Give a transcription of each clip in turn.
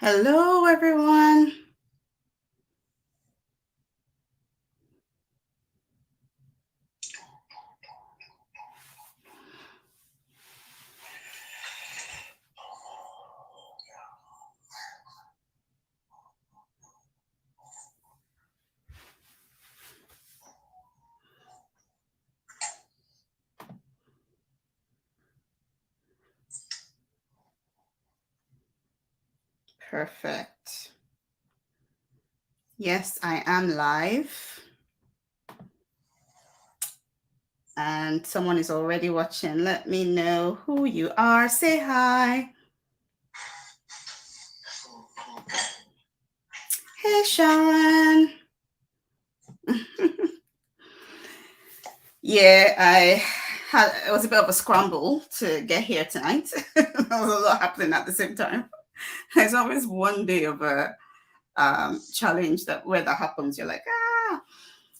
Hello, everyone. Perfect. Yes, I am live. And someone is already watching. Let me know who you are. Say hi. Hey, Sharon. Yeah, it was a bit of a scramble to get here tonight. There was a lot happening at the same time. There's always one day of a challenge where that happens. You're like,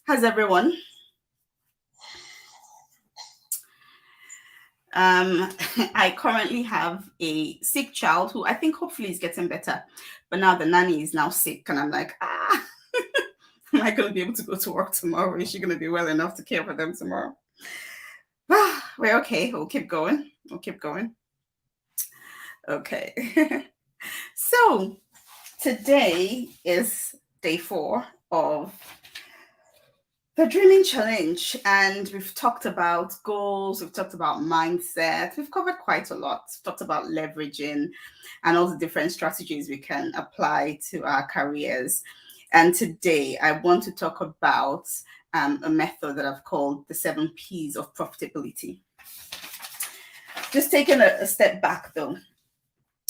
how's everyone? I currently have a sick child who I think hopefully is getting better, but now the nanny is now sick, and I'm like, am I going to be able to go to work tomorrow? Is she going to be well enough to care for them tomorrow? We're okay. We'll keep going. Okay. So today is day 4 of the Dreaming Challenge, and we've talked about goals, we've talked about mindset, we've covered quite a lot. We've talked about leveraging and all the different strategies we can apply to our careers. And today I want to talk about a method that I've called the 7 Ps of Profitability. Just taking a step back though,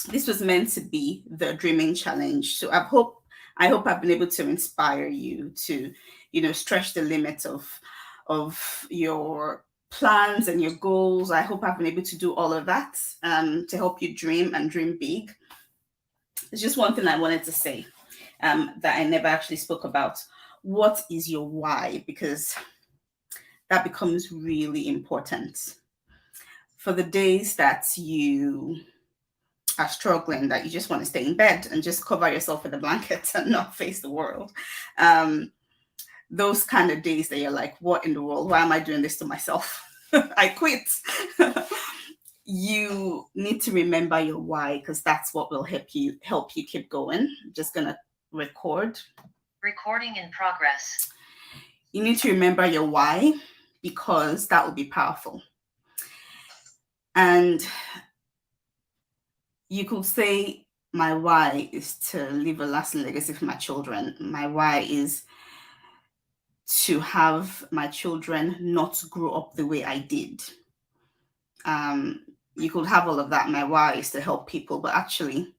this was meant to be the Dreaming Challenge. So I hope I've been able to inspire you to, stretch the limits of your plans and your goals. I hope I've been able to do all of that to help you dream and dream big. It's just one thing I wanted to say that I never actually spoke about. What is your why? Because that becomes really important. For the days that you are struggling, that you just want to stay in bed and just cover yourself with a blanket and not face the world. Those kind of days that you're like, what in the world? Why am I doing this to myself? I quit. You need to remember your why, because that's what will help you keep going. I'm just gonna record. Recording in progress. You need to remember your why, because that will be powerful. And you could say, my why is to leave a lasting legacy for my children. My why is to have my children not grow up the way I did. You could have all of that. My why is to help people, but actually,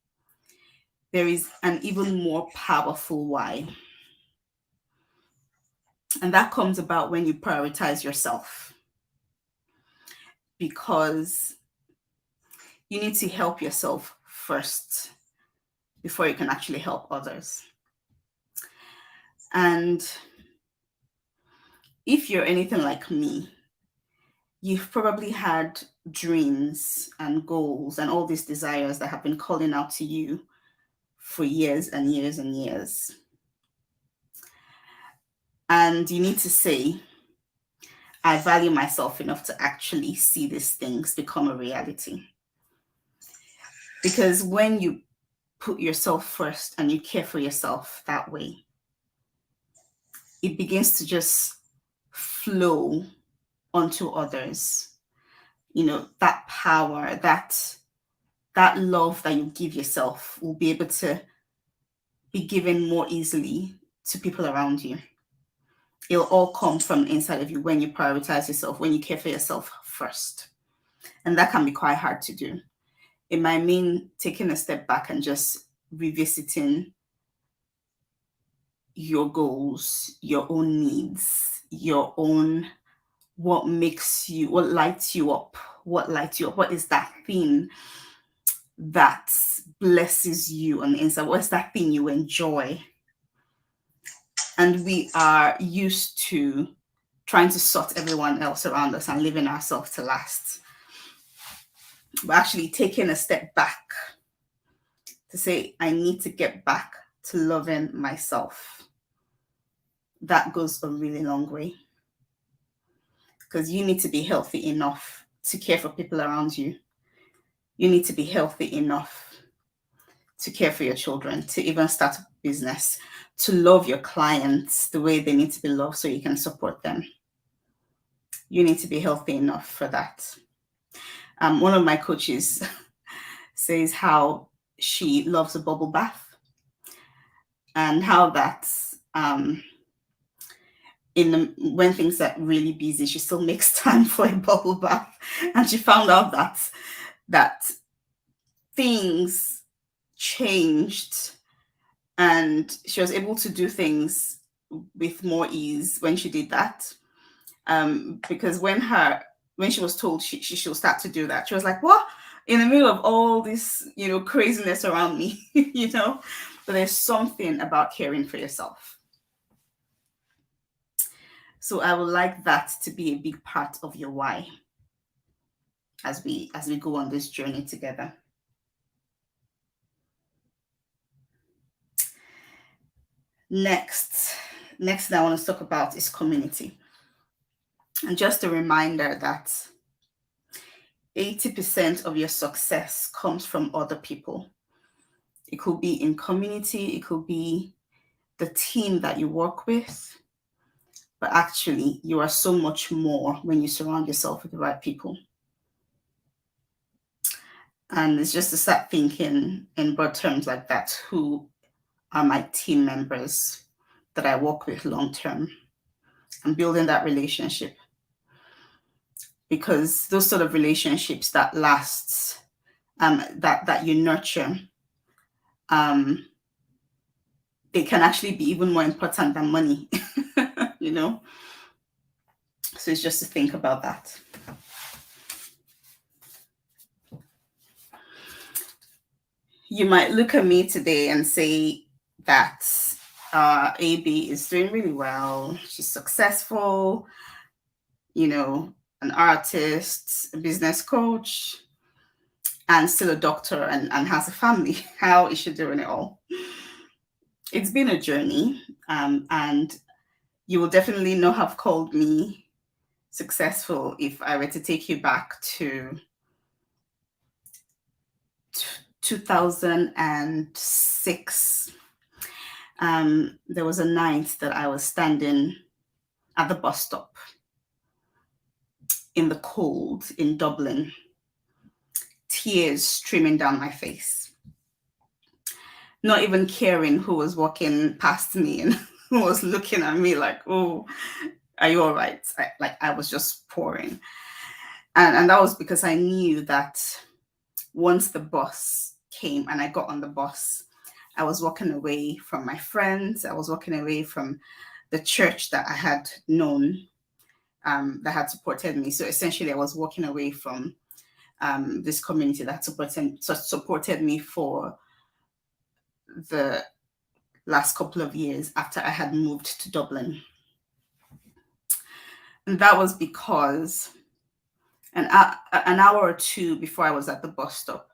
there is an even more powerful why. And that comes about when you prioritize yourself. Because you need to help yourself first before you can actually help others. And if you're anything like me, you've probably had dreams and goals and all these desires that have been calling out to you for years and years and years. And you need to say, I value myself enough to actually see these things become a reality. Because when you put yourself first and you care for yourself that way, it begins to just flow onto others. That power, that love that you give yourself will be able to be given more easily to people around you. It'll all come from inside of you when you prioritize yourself, when you care for yourself first. And that can be quite hard to do. It might mean taking a step back and just revisiting your goals, your own needs, your own, what lights you up, what is that thing that blesses you on the inside? What's that thing you enjoy? And we are used to trying to sort everyone else around us and leaving ourselves to last. But actually taking a step back to say, I need to get back to loving myself. That goes a really long way, because you need to be healthy enough to care for people around you. You need to be healthy enough to care for your children, to even start a business, to love your clients the way they need to be loved so you can support them. You need to be healthy enough for that. One of my coaches says how she loves a bubble bath, and how that's when things are really busy, she still makes time for a bubble bath. And she found out that things changed, and she was able to do things with more ease when she did that. Because when she was told she'll start to do that, she was like, what? In the middle of all this, craziness around me, but there's something about caring for yourself. So I would like that to be a big part of your why as we go on this journey together. Next thing I want to talk about is community. And just a reminder that 80% of your success comes from other people. It could be in community, it could be the team that you work with, but actually you are so much more when you surround yourself with the right people. And it's just to start thinking in broad terms like that. Who are my team members that I work with long term, and building that relationship? Because those sort of relationships that last, that you nurture, they can actually be even more important than money, So it's just to think about that. You might look at me today and say that AB is doing really well. She's successful, an artist, a business coach, and still a doctor, and has a family. How is she doing it all? It's been a journey, and you will definitely not have called me successful if I were to take you back to 2006. There was a night that I was standing at the bus stop in the cold in Dublin, tears streaming down my face, not even caring who was walking past me and who was looking at me like, oh, are you all right? I was just pouring. And that was because I knew that once the bus came and I got on the bus, I was walking away from my friends. I was walking away from the church that I had known, that had supported me. So essentially, I was walking away from this community that supported me for the last couple of years after I had moved to Dublin. And that was because an hour or two before I was at the bus stop,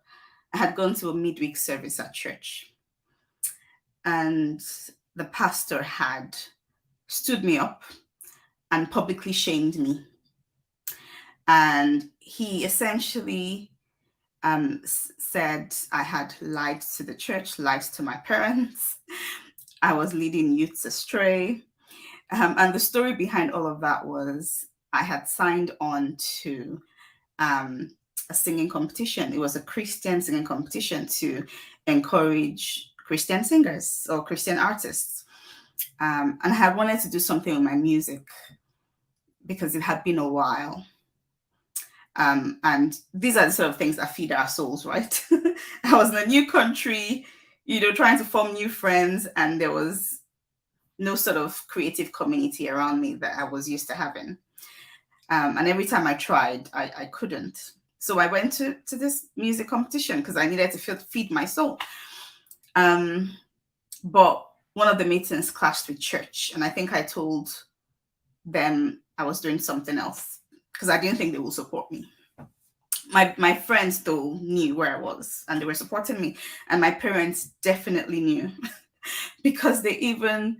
I had gone to a midweek service at church. And the pastor had stood me up and publicly shamed me. And he essentially said I had lied to the church, lied to my parents. I was leading youths astray. And the story behind all of that was I had signed on to a singing competition. It was a Christian singing competition to encourage Christian singers or Christian artists. And I had wanted to do something with my music because it had been a while. And these are the sort of things that feed our souls, right? I was in a new country, trying to form new friends, and there was no sort of creative community around me that I was used to having. And every time I tried, I couldn't. So I went to this music competition because I needed to feed my soul. But one of the meetings clashed with church, and I think I told them I was doing something else because I didn't think they would support me. My friends though knew where I was and they were supporting me, and my parents definitely knew because they even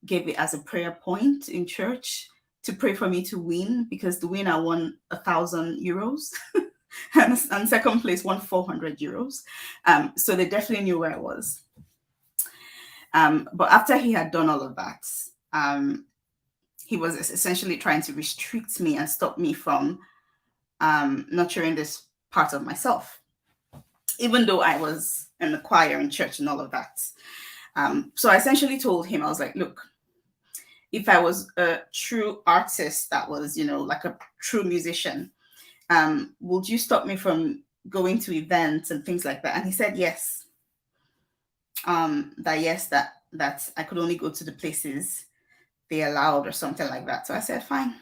gave it as a prayer point in church to pray for me to win, because the winner won 1,000 euros and second place won 400 euros. So they definitely knew where I was. But after he had done all of that, um, he was essentially trying to restrict me and stop me from nurturing this part of myself, even though I was in the choir in church and all of that. So I essentially told him, I was like, look, if I was a true artist that was, like a true musician, would you stop me from going to events and things like that? And he said yes. That yes, that I could only go to the places they allowed or something like that. So I said fine,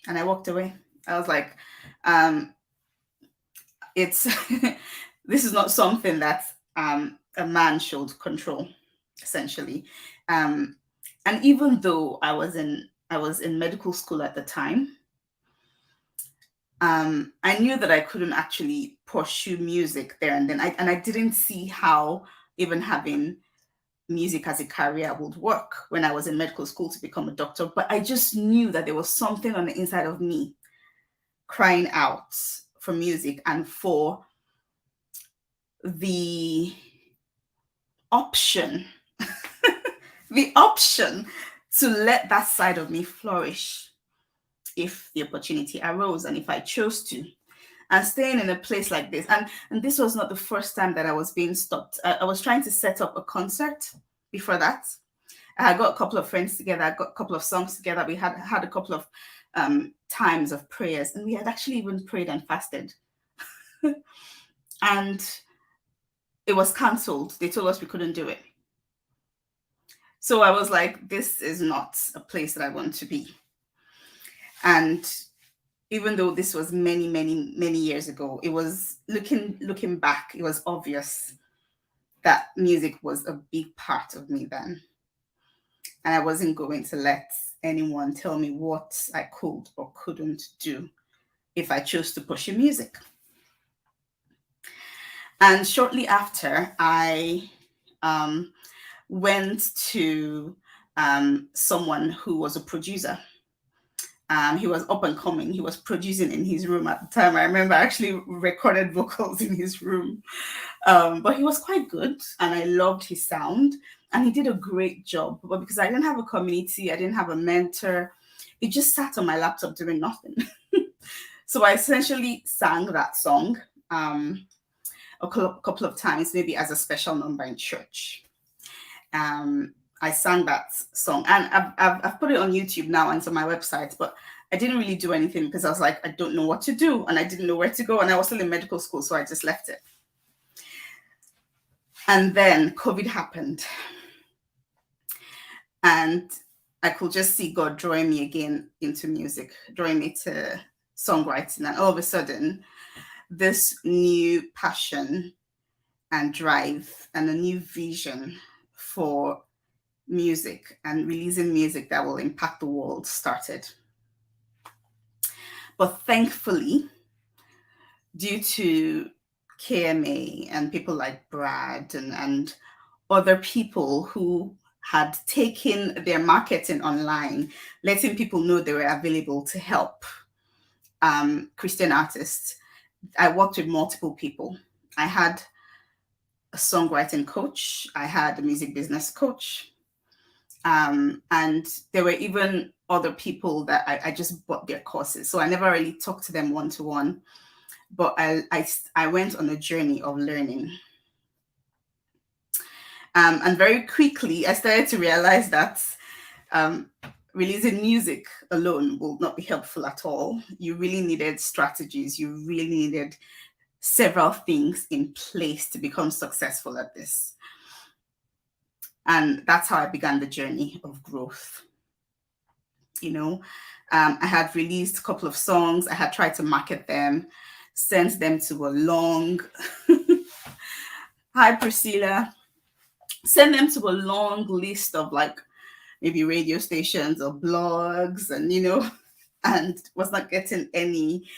and I walked away. I was like, it's this is not something that a man should control, essentially. And even though I was in medical school at the time, I knew that I couldn't actually pursue music there and then. I didn't see how even having music as a career would work when I was in medical school to become a doctor. But I just knew that there was something on the inside of me crying out for music and for the option, the option to let that side of me flourish if the opportunity arose and if I chose to. And staying in a place like this, and this was not the first time that I was being stopped. I was trying to set up a concert before that. I had got a couple of friends together. I got a couple of songs together. We had a couple of times of prayers, and we had actually even prayed and fasted. And it was cancelled. They told us we couldn't do it. So I was like, this is not a place that I want to be. And even though this was many, many, many years ago, it was looking back, it was obvious that music was a big part of me then. And I wasn't going to let anyone tell me what I could or couldn't do if I chose to pursue music. And shortly after, I went to someone who was a producer. He was up and coming. He was producing in his room at the time. I remember I actually recorded vocals in his room. But he was quite good and I loved his sound and he did a great job. But because I didn't have a community, I didn't have a mentor, it just sat on my laptop doing nothing. So I essentially sang that song a couple of times, maybe as a special number in church. I sang that song and I've put it on YouTube now and on my website, but I didn't really do anything because I was like, I don't know what to do and I didn't know where to go and I was still in medical school, so I just left it. And then COVID happened and I could just see God drawing me again into music, drawing me to songwriting, and all of a sudden this new passion and drive and a new vision for music and releasing music that will impact the world started. But thankfully, due to KMA and people like Brad and other people who had taken their marketing online, letting people know they were available to help Christian artists, I worked with multiple people. I had a songwriting coach, I had a music business coach, and there were even other people that I just bought their courses. So I never really talked to them one-to-one, but I went on a journey of learning. And very quickly, I started to realize that releasing music alone will not be helpful at all. You really needed strategies. You really needed several things in place to become successful at this. And that's how I began the journey of growth. I had released a couple of songs. I had tried to market them, sent them to a long, hi Priscilla, send them to a long list of like maybe radio stations or blogs and was not getting any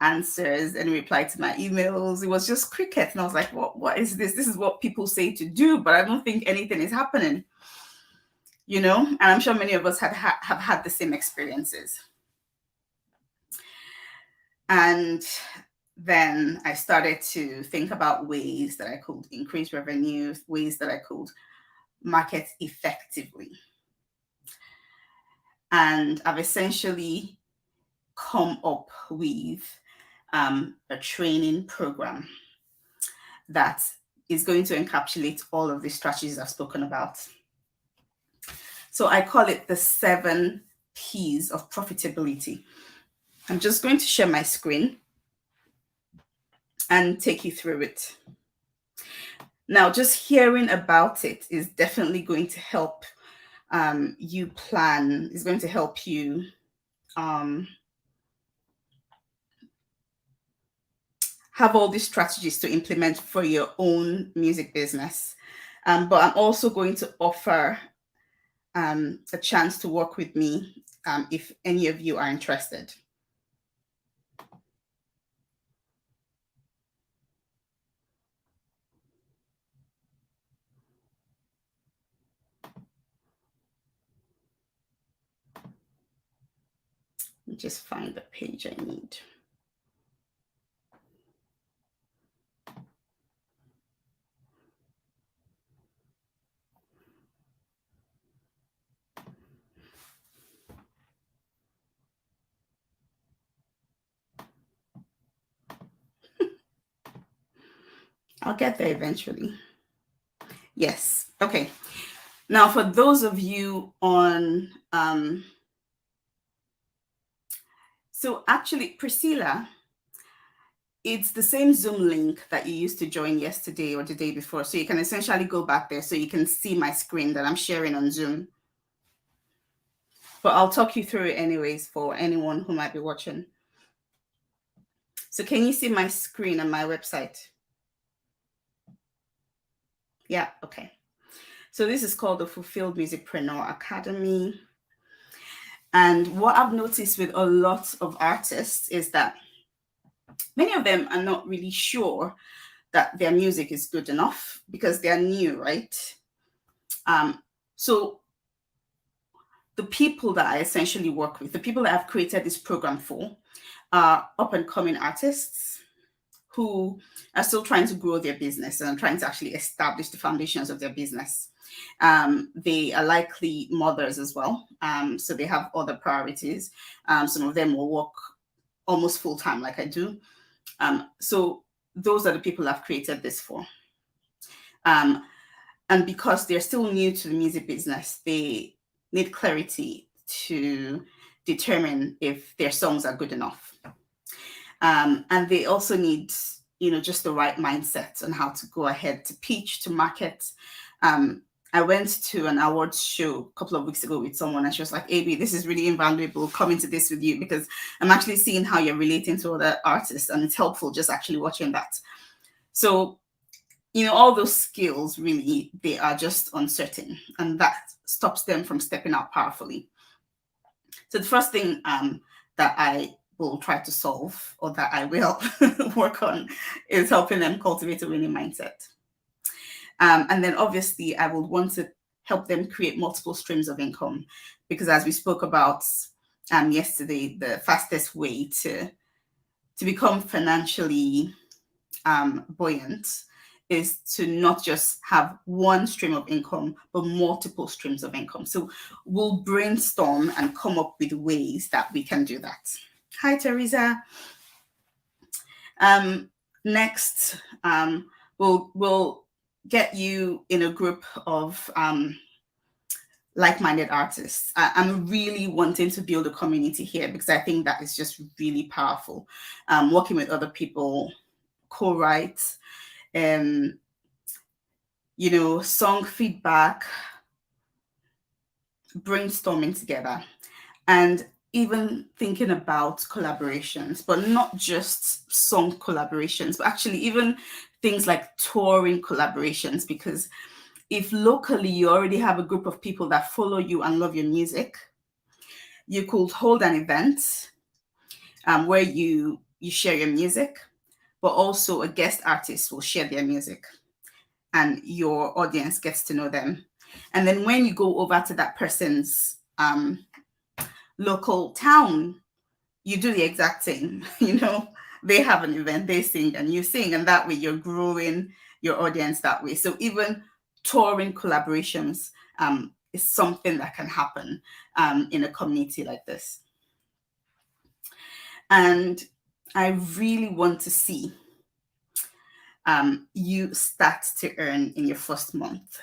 answers, any reply to my emails. It was just cricket. And I was like, what is this? This is what people say to do, but I don't think anything is happening, you know? And I'm sure many of us have had the same experiences. And then I started to think about ways that I could increase revenue, ways that I could market effectively. And I've essentially come up with a training program that is going to encapsulate all of the strategies I've spoken about. So I call it the 7 Ps of Profitability. I'm just going to share my screen and take you through it. Now, just hearing about it is definitely going to help you plan, is going to help you have all these strategies to implement for your own music business. But I'm also going to offer a chance to work with me if any of you are interested. Let me just find the page I need. I'll get there eventually. Yes. Okay. Now, for those of you on, so actually, Priscilla, it's the same Zoom link that you used to join yesterday or the day before. So you can essentially go back there so you can see my screen that I'm sharing on Zoom. But I'll talk you through it anyways for anyone who might be watching. So can you see my screen and my website? Yeah, okay. So this is called the Fulfilled Musicpreneur Academy. And what I've noticed with a lot of artists is that many of them are not really sure that their music is good enough because they're new, right? So the people that I essentially work with, the people that I've created this program for, are up and coming artists who are still trying to grow their business and trying to actually establish the foundations of their business. They are likely mothers as well. So they have other priorities. Some of them will work almost full time like I do. So those are the people I've created this for. And because they're still new to the music business, they need clarity to determine if their songs are good enough. And they also need, just the right mindset on how to go ahead to pitch, to market. I went to an awards show a couple of weeks ago with someone, and she was like, "AB, this is really invaluable coming to this with you because I'm actually seeing how you're relating to other artists, and it's helpful just actually watching that." So, all those skills really, they are just uncertain, and that stops them from stepping out powerfully. So the first thing that I will try to solve, or that I will work on, is helping them cultivate a winning mindset. And then obviously I would want to help them create multiple streams of income, because as we spoke about yesterday, the fastest way to become financially buoyant is to not just have one stream of income, but multiple streams of income. So we'll brainstorm and come up with ways that we can do that. Hi, Teresa. Next, we'll get you in a group of like-minded artists. I'm really wanting to build a community here because I think that is just really powerful. Working with other people, co-write, song feedback, brainstorming together, and even thinking about collaborations, but not just song collaborations, but actually even things like touring collaborations. Because if locally you already have a group of people that follow you and love your music, you could hold an event where you you share your music, but also a guest artist will share their music and your audience gets to know them. And then when you go over to that person's local town, you do the exact same. They have an event, they sing and you sing, and that way you're growing your audience that way. So even touring collaborations is something that can happen in a community like this. And I really want to see you start to earn in your first month.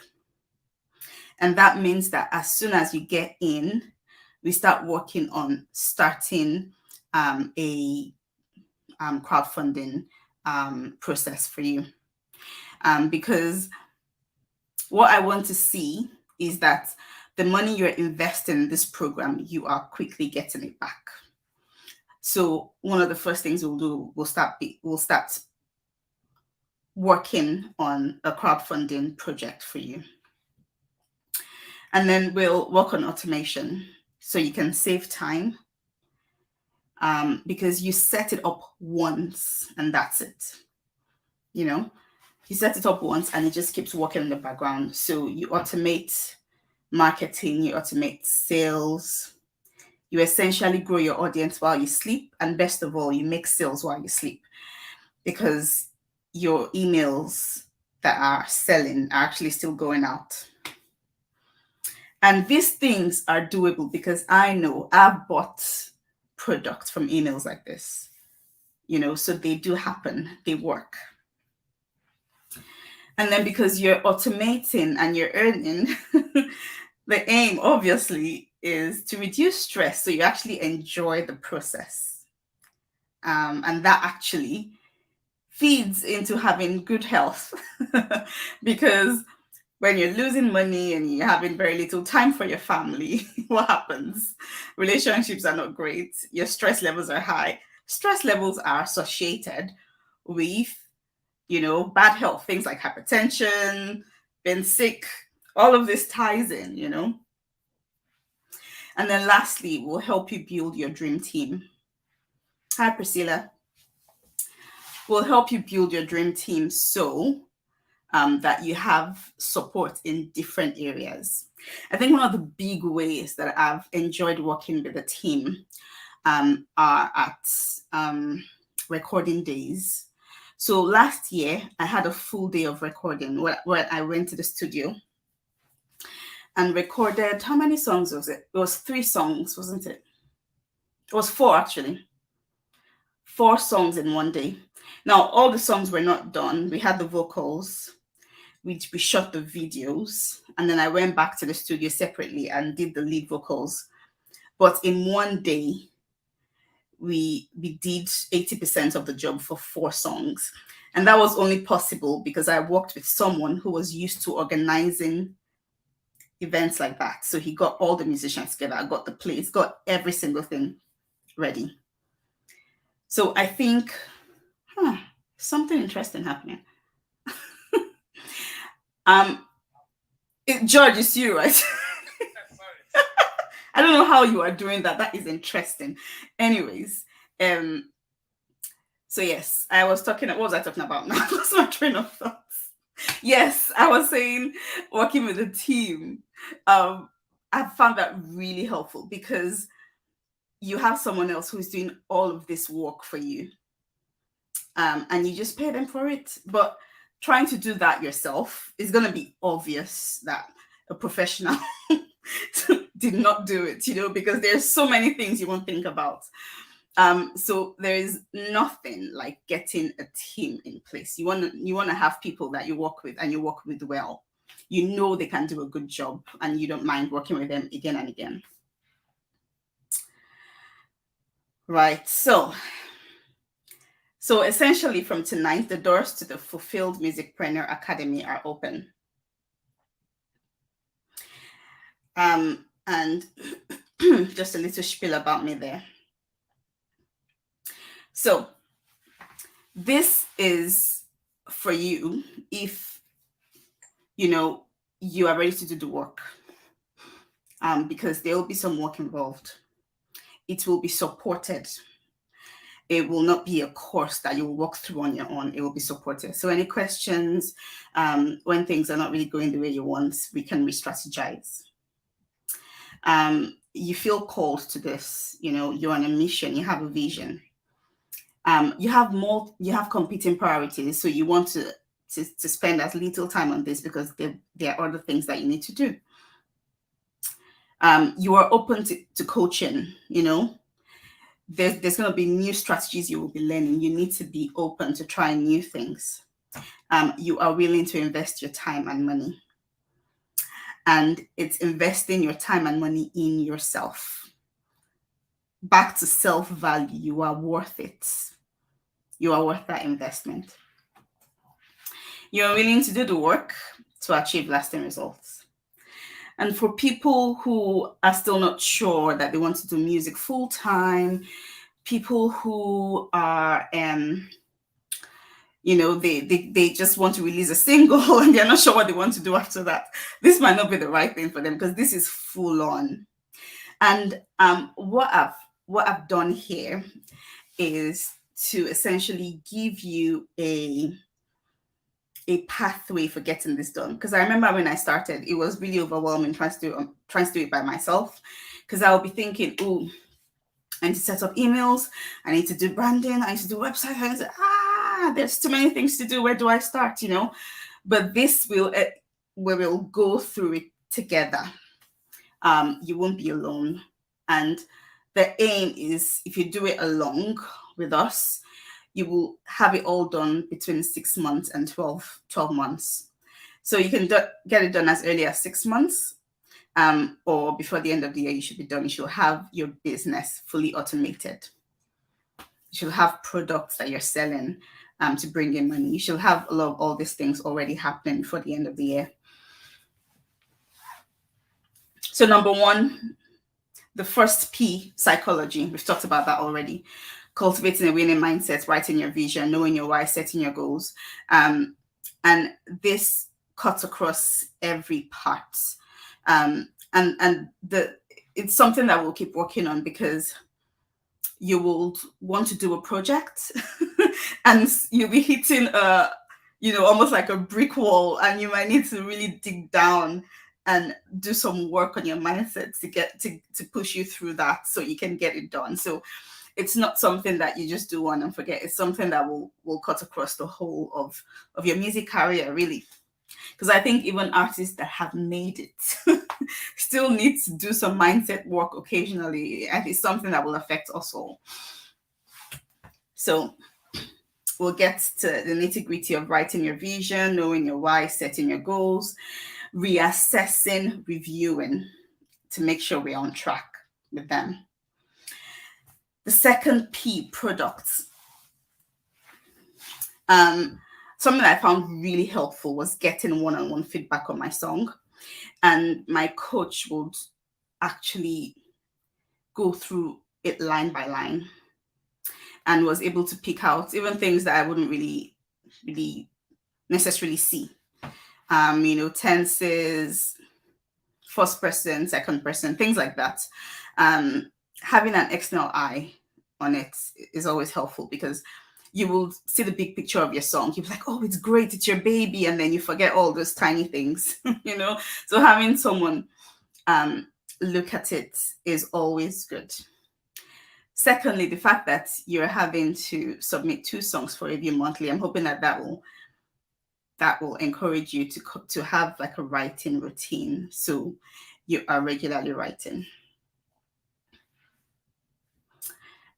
And that means that as soon as you get in, we start working on starting a crowdfunding process for you. Because what I want to see is that the money you're investing in this program, you are quickly getting it back. So one of the first things we'll do, we'll start working on a crowdfunding project for you. And then we'll work on automation so you can save time, because you set it up once and that's it. You set it up once and it just keeps working in the background. So you automate marketing, you automate sales, you essentially grow your audience while you sleep. And best of all, you make sales while you sleep, because your emails that are selling are actually still going out. And these things are doable because I know I've bought products from emails like this, so they do happen, they work. And then because you're automating and you're earning, the aim obviously is to reduce stress so you actually enjoy the process. And that actually feeds into having good health because when you're losing money and you're having very little time for your family, what happens? Relationships are not great. Your stress levels are high. Stress levels are associated with, bad health, things like hypertension, being sick, all of this ties in. And then lastly, we'll help you build your dream team. Hi, Priscilla. We'll help you build your dream team so that you have support in different areas. I think one of the big ways that I've enjoyed working with a team are at recording days. So last year, I had a full day of recording where I went to the studio and recorded, how many songs was it? It was 3 songs, wasn't it? It was 4, actually. 4 songs in one day. Now, all the songs were not done. We had the vocals. We shot the videos, and then I went back to the studio separately and did the lead vocals. But in one day, we did 80% of the job for 4 songs. And that was only possible because I worked with someone who was used to organizing events like that. So he got all the musicians together, got the plays, got every single thing ready. So I think, something interesting happening. George, it's you, right? I don't know how you are doing that. That is interesting. Anyways, so yes, I was talking. What was I talking about now? That's my train of thoughts. Yes, I was saying working with a team. I found that really helpful because you have someone else who's doing all of this work for you, and you just pay them for it. But trying to do that yourself is going to be obvious that a professional did not do it, because there's so many things you won't think about. So there is nothing like getting a team in place. You want to have people that you work with and you work with well. They can do a good job and you don't mind working with them again and again. Right. So essentially from tonight, the doors to the Fulfilled Musicpreneur Academy are open. And just a little spiel about me there. So this is for you if you are ready to do the work, because there will be some work involved. It will be supported. It will not be a course that you will walk through on your own. It will be supported. So any questions, when things are not really going the way you want, we can re-strategize. You feel called to this, you're on a mission, you have a vision. You have competing priorities, so you want to spend as little time on this because there are other things that you need to do. You are open to coaching. There's going to be new strategies you will be learning. You need to be open to trying new things. You are willing to invest your time and money, and it's investing your time and money in yourself. Back to self-value. You are worth it. You are worth that investment. You're willing to do the work to achieve lasting results. And for people who are still not sure that they want to do music full time, people who are, they just want to release a single and they're not sure what they want to do after that, this might not be the right thing for them, because this is full on. And what I've done here is to essentially give you a pathway for getting this done. Because I remember when I started, it was really overwhelming trying to do it by myself, because I'll be thinking, oh, I need to set up emails, I need to do branding, I need to do websites, I need to, there's too many things to do, where do I start, But this we will go through it together. You won't be alone. And the aim is, if you do it along with us, you will have it all done between 6 months and 12 months. So you can get it done as early as 6 months, or before the end of the year, you should be done. You should have your business fully automated. You should have products that you're selling to bring in money. You should have a lot of all these things already happening before the end of the year. So number one, the first P, psychology. We've talked about that already. Cultivating a winning mindset, writing your vision, knowing your why, setting your goals. And this cuts across every part. And it's something that we'll keep working on, because you will want to do a project and you'll be hitting almost like a brick wall, and you might need to really dig down and do some work on your mindset to get to push you through that so you can get it done. So it's not something that you just do one and forget. It's something that will cut across the whole of your music career, really. Because I think even artists that have made it still need to do some mindset work occasionally, and it's something that will affect us all. So we'll get to the nitty-gritty of writing your vision, knowing your why, setting your goals, reassessing, reviewing to make sure we're on track with them. The second P, products. Something I found really helpful was getting one-on-one feedback on my song. And my coach would actually go through it line by line and was able to pick out even things that I wouldn't really necessarily see. Tenses, first person, second person, things like that. Having an external eye on it is always helpful, because you will see the big picture of your song. You'll be like, oh, it's great, it's your baby. And then you forget all those tiny things, So having someone look at it is always good. Secondly, the fact that you're having to submit 2 songs for review monthly, I'm hoping that will encourage you to have like a writing routine, so you are regularly writing.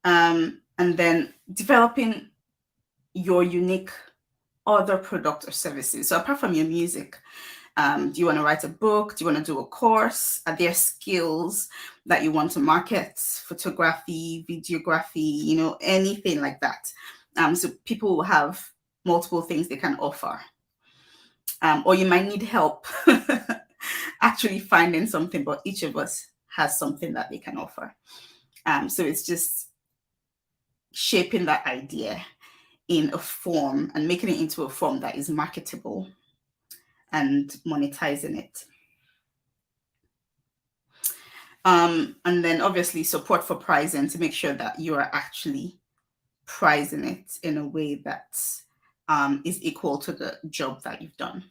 And then developing your unique other product or services. So apart from your music, do you want to write a book? Do you want to do a course? Are there skills that you want to market? Photography, videography, anything like that. So people will have multiple things they can offer. Or you might need help actually finding something, but each of us has something that they can offer. So it's just shaping that idea in a form and making it into a form that is marketable and monetizing it. And then obviously support for pricing to make sure that you are actually pricing it in a way that is equal to the job that you've done.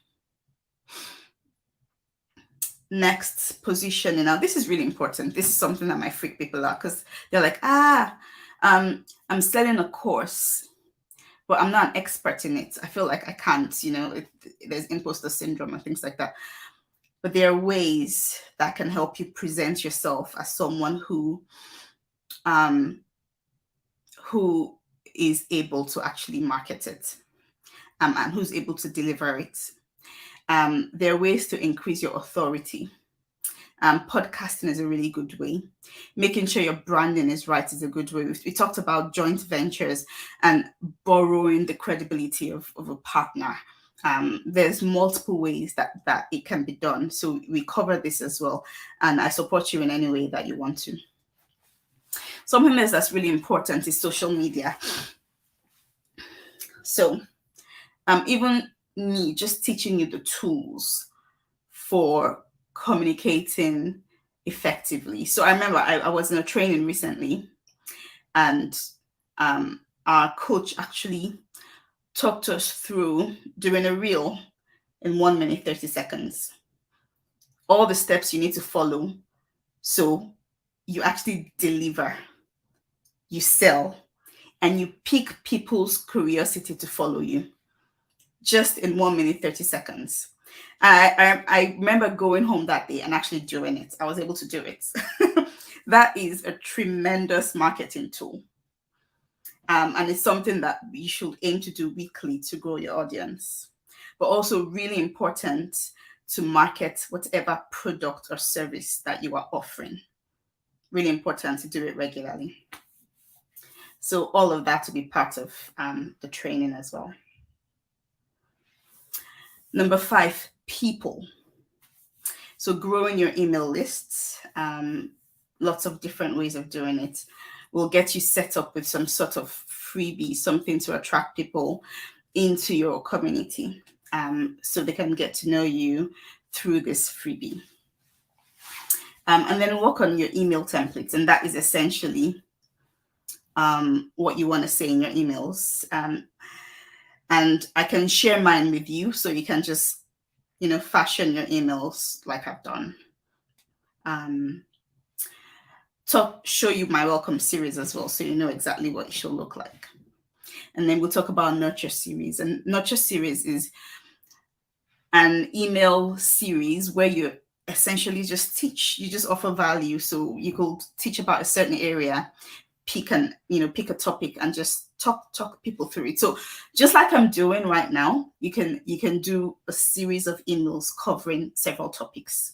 Next, positioning. Now, this is really important. This is something that might freak people out because they're like, I'm selling a course, but I'm not an expert in it. I feel like I can't, there's imposter syndrome and things like that. But there are ways that can help you present yourself as someone who is able to actually market it, and who's able to deliver it. There are ways to increase your authority. Podcasting is a really good way. Making sure your branding is right is a good way. We talked about joint ventures and borrowing the credibility of a partner. There's multiple ways that it can be done. So we cover this as well. And I support you in any way that you want to. Something else that's really important is social media. So even me just teaching you the tools for communicating effectively. So I remember I was in a training recently, and our coach actually talked us through doing a reel in 1 minute 30 seconds. All the steps you need to follow so you actually deliver, you sell, and you pique people's curiosity to follow you just in 1 minute 30 seconds. I remember going home that day and actually doing it. I was able to do it. That is a tremendous marketing tool. And it's something that you should aim to do weekly to grow your audience. But also really important to market whatever product or service that you are offering. Really important to do it regularly. So all of that to be part of the training as well. Number 5, people. So growing your email lists, lots of different ways of doing it, will get you set up with some sort of freebie, something to attract people into your community, so they can get to know you through this freebie. And then work on your email templates, and that is essentially what you want to say in your emails. And I can share mine with you, so you can just, fashion your emails like I've done. Show you my welcome series as well, so you know exactly what it should look like. And then we'll talk about nurture series. And nurture series is an email series where you essentially just teach, you just offer value. So you could teach about a certain area, pick a topic and just talk people through it. So just like I'm doing right now, you can do a series of emails covering several topics,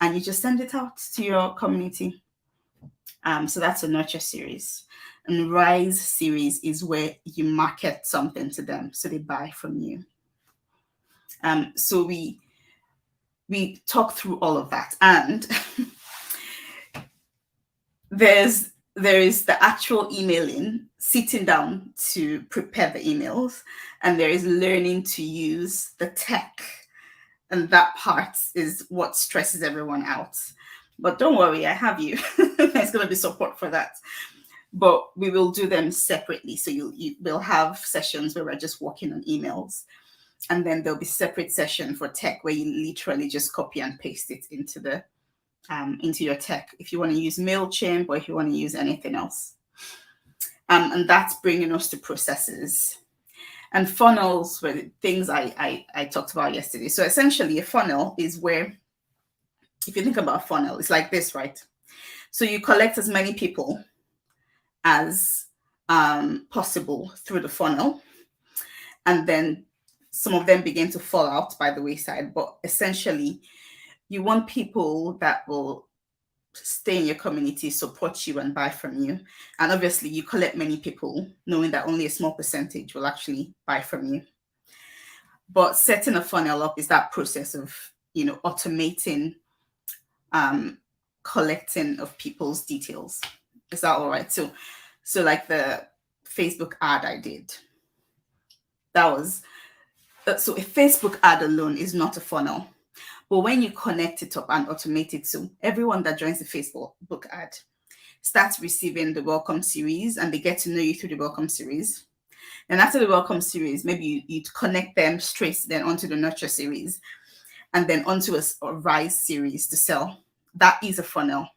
and you just send it out to your community. So that's a nurture series. And rise series is where you market something to them so they buy from you. So we talk through all of that, and there is the actual emailing, sitting down to prepare the emails, and there is learning to use the tech, and that part is what stresses everyone out. But don't worry, I have you. There's going to be support for that. But we will do them separately. So you will have sessions where we're just working on emails. And then there'll be separate session for tech where you literally just copy and paste it into your tech, if you want to use MailChimp or if you want to use anything else. And that's bringing us to processes. And funnels were the things I talked about yesterday. So essentially a funnel is where, if you think about a funnel, it's like this, right? So you collect as many people as possible through the funnel, and then some of them begin to fall out by the wayside. But essentially, you want people that will stay in your community, support you, and buy from you. And obviously, you collect many people, knowing that only a small percentage will actually buy from you. But setting a funnel up is that process of, automating collecting of people's details. Is that all right? So like the Facebook ad I did, that was so a Facebook ad alone is not a funnel. But when you connect it up and automate it, so everyone that joins the Facebook ad start receiving the welcome series and they get to know you through the welcome series. And after the welcome series, maybe you'd connect them straight then onto the nurture series and then onto a rise series to sell. That is a funnel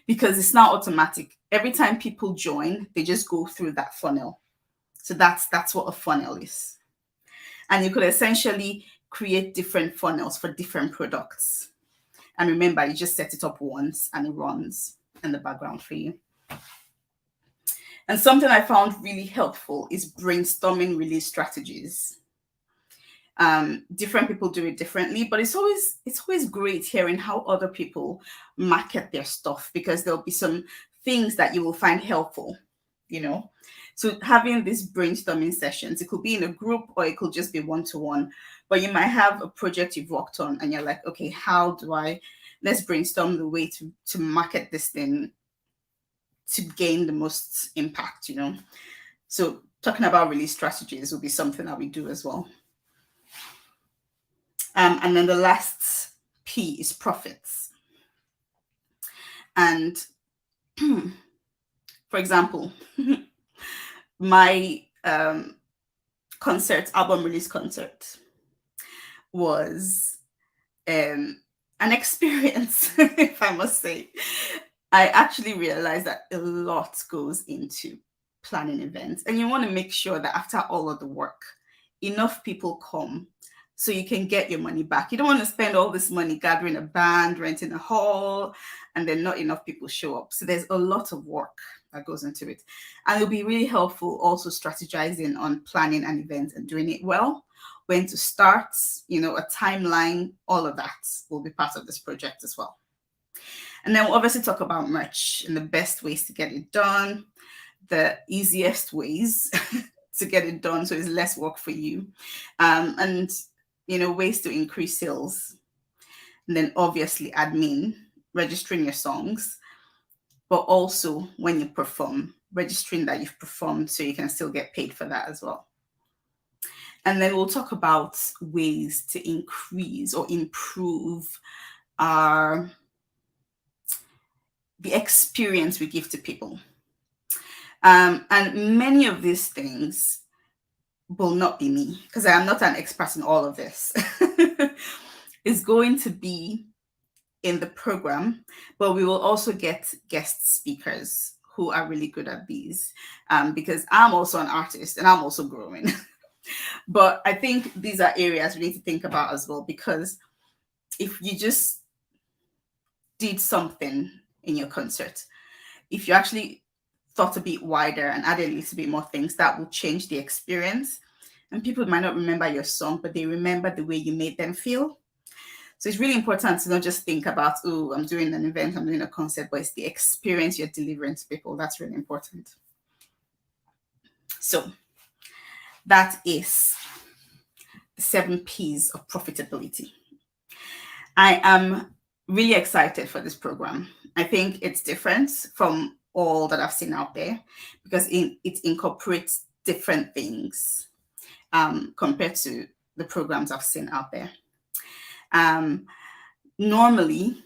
because it's not automatic. Every time people join, they just go through that funnel. So that's what a funnel is. And you could essentially create different funnels for different products. And remember, you just set it up once and it runs in the background for you. And something I found really helpful is brainstorming release strategies. Different people do it differently, but it's always great hearing how other people market their stuff, because there'll be some things that you will find helpful, you know. So having these brainstorming sessions, it could be in a group or it could just be one-to-one, but you might have a project you've worked on and you're like, okay, let's brainstorm the way to market this thing to gain the most impact, you know. So talking about release strategies will be something that we do as well. And then the last P is profits. And for example, my album release concert was an experience, if I must say. I actually realized that a lot goes into planning events, and you want to make sure that after all of the work, enough people come so you can get your money back. You don't want to spend all this money gathering a band, renting a hall, and then not enough people show up. So there's a lot of work that goes into it. And it'll be really helpful also strategizing on planning an event and doing it well, when to start, you know, a timeline, all of that will be part of this project as well. And then we'll obviously talk about merch and the best ways to get it done, the easiest ways to get it done so it's less work for you, and, you know, ways to increase sales. And then obviously admin, registering your songs, but also when you perform, registering that you've performed so you can still get paid for that as well. And then we'll talk about ways to increase or improve the experience we give to people. And many of these things will not be me, because I am not an expert in all of this. It's going to be in the program, but we will also get guest speakers who are really good at these, because I'm also an artist and I'm also growing. But I think these are areas we need to think about as well, because if you just did something in your concert, if you actually thought a bit wider and added a little bit more things, that will change the experience. And people might not remember your song, but they remember the way you made them feel. So it's really important to not just think about, oh, I'm doing an event, I'm doing a concert, but it's the experience you're delivering to people. That's really important. So that is the 7 Ps of profitability. I am really excited for this program. I think it's different from all that I've seen out there, because it incorporates different things compared to the programs I've seen out there. Normally,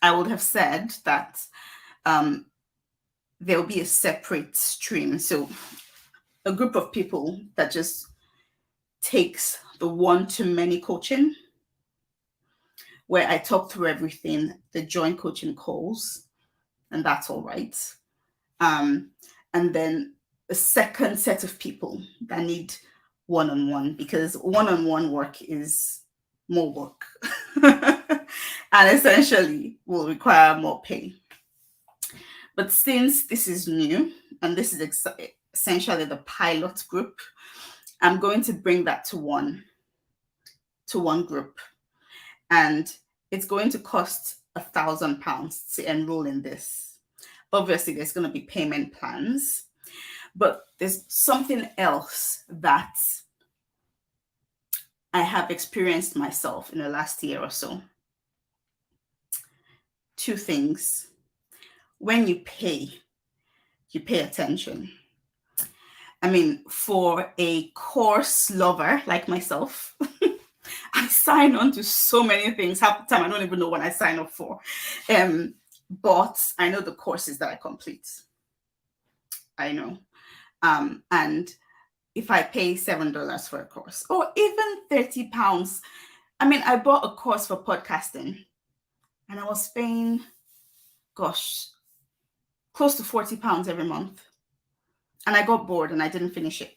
I would have said that there'll be a separate stream. So a group of people that just takes the one-to-many coaching, where I talk through everything, the joint coaching calls, and that's all right. And then a second set of people that need one-on-one, because one-on-one work is more work and essentially will require more pay. But since this is new and this is essentially the pilot group, I'm going to bring that to one group, and it's going to cost £1,000 to enroll in this. Obviously, there's going to be payment plans, but there's something else that I have experienced myself in the last year or so. 2 things. When you pay attention. I mean, for a course lover like myself, I sign on to so many things. Half the time, I don't even know what I sign up for. but I know the courses that I complete. I know. And if I pay $7 for a course or even £30, I mean, I bought a course for podcasting and I was paying, gosh, close to £40 every month. And I got bored and I didn't finish it.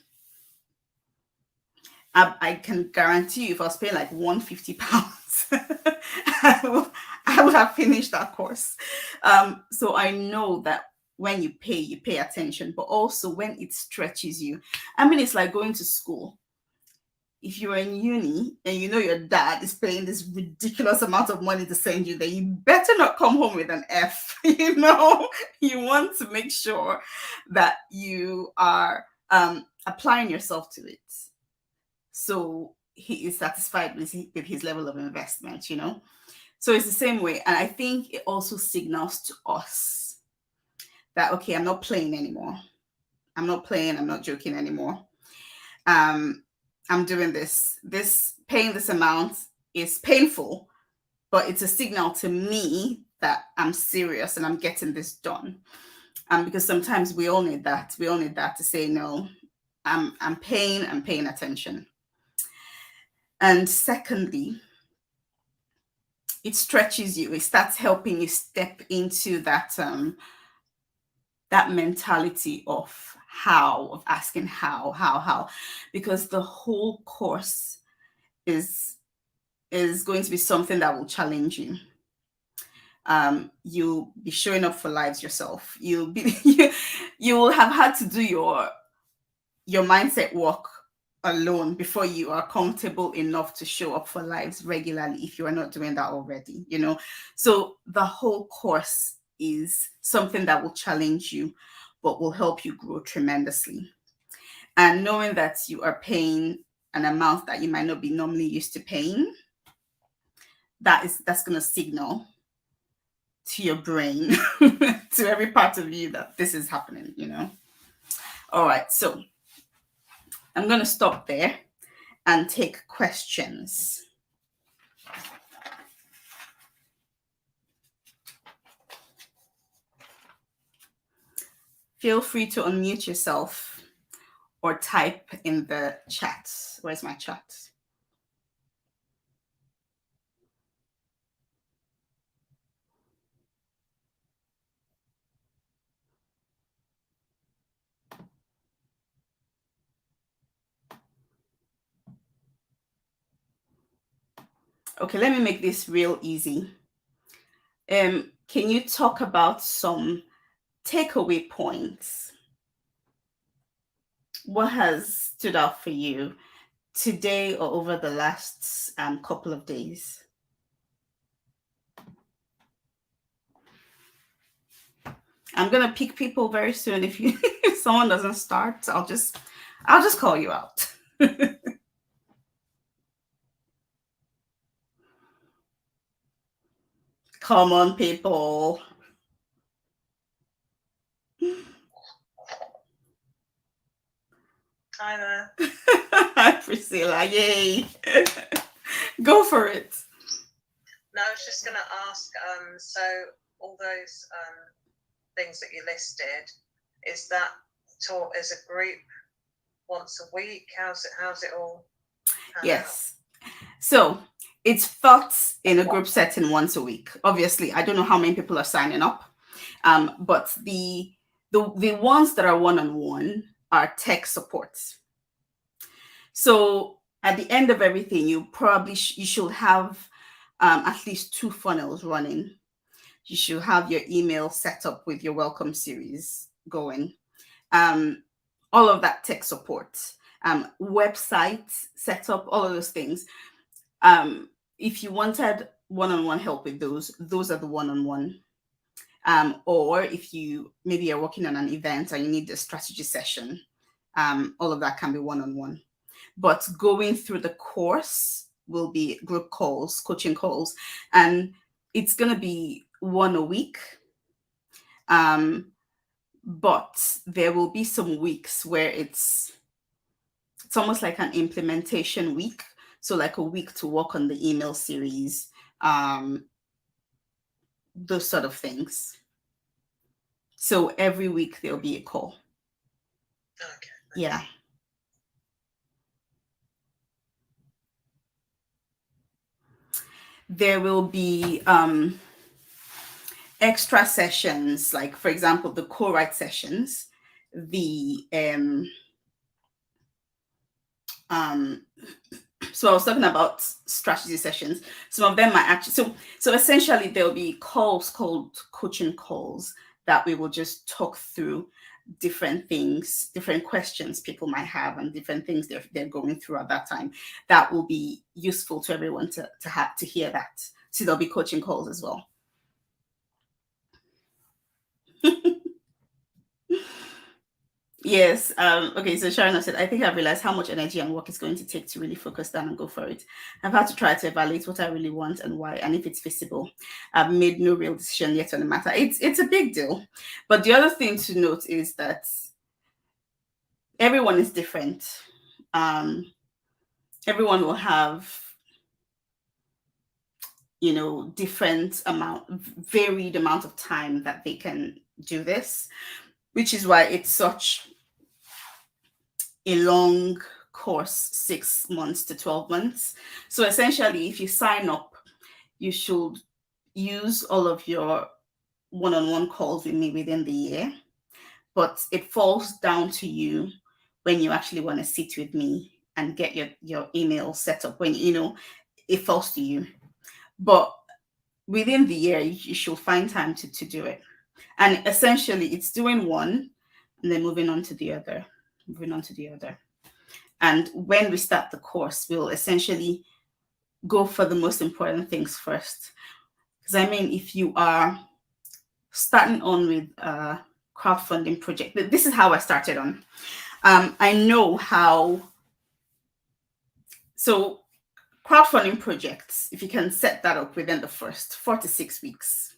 I can guarantee you if I was paying like £150, I would have finished that course. So I know that when you pay attention, but also when it stretches you. I mean, it's like going to school. If you're in uni and you know your dad is paying this ridiculous amount of money to send you there, you better not come home with an F. You want to make sure that you are applying yourself to it. So he is satisfied with his level of investment. So it's the same way. And I think it also signals to us that, okay, I'm not playing anymore. I'm not playing, I'm not joking anymore. I'm doing this paying this amount is painful, but it's a signal to me that I'm serious and I'm getting this done. Because sometimes we all need that to say, no, I'm paying attention. And secondly, it stretches you. It starts helping you step into that mentality of asking how, because the whole course is going to be something that will challenge you. You'll be showing up for lives yourself. You will have had to do your mindset work alone before you are comfortable enough to show up for lives regularly, if you are not doing that already. So the whole course is something that will challenge you but will help you grow tremendously. And knowing that you are paying an amount that you might not be normally used to paying, that's going to signal to your brain, to every part of you, that this is happening. All right, so I'm going to stop there and take questions. Feel free to unmute yourself or type in the chat. Where's my chat? Okay, let me make this real easy. Can you talk about some takeaway points? What has stood out for you today or over the last couple of days? I'm gonna pick people very soon. If someone doesn't start, I'll just call you out. Come on, people. Hi there. Hi, Priscilla. Yay. Go for it. No, I was just going to ask, so all those things that you listed, is that taught as a group once a week? How's it all? Yes. So it's taught in a group setting once a week. Obviously, I don't know how many people are signing up, but the ones that are one-on-one are tech support. So at the end of everything, you should have at least 2 funnels running. You should have your email set up with your welcome series going. All of that tech support, website setup, all of those things. If you wanted one-on-one help with those are the one-on-one. Or if you maybe are working on an event and you need a strategy session, all of that can be one-on-one. But going through the course will be group calls, coaching calls, and it's going to be one a week. But there will be some weeks where it's almost like an implementation week. So like a week to work on the email series, those sort of things. So every week there'll be a call. Okay. Yeah. There will be extra sessions, like for example, the co-write sessions, the um so I was talking about strategy sessions. Some of them are actually so essentially there'll be calls called coaching calls that we will just talk through different things, different questions people might have, and different things they're going through at that time. That will be useful to everyone to have to hear that. So there'll be coaching calls as well. Yes. Okay. So Sharon said, I think I've realized how much energy and work it's going to take to really focus down and go for it. I've had to try to evaluate what I really want and why, and if it's feasible. I've made no real decision yet on the matter. It's a big deal. But the other thing to note is that everyone is different. Everyone will have, different varied amount of time that they can do this, which is why it's such a long course, 6 months to 12 months. So essentially, if you sign up, you should use all of your one-on-one calls with me within the year. But it falls down to you when you actually want to sit with me and get your email set up. When it falls to you. But within the year, you should find time to do it. And essentially, it's doing one and then moving on to the other, moving on to the other. And when we start the course, we'll essentially go for the most important things first. Because I mean, if you are starting on with a crowdfunding project, this is how I started on. I know how. So crowdfunding projects, if you can set that up within the first 4 to 6 weeks,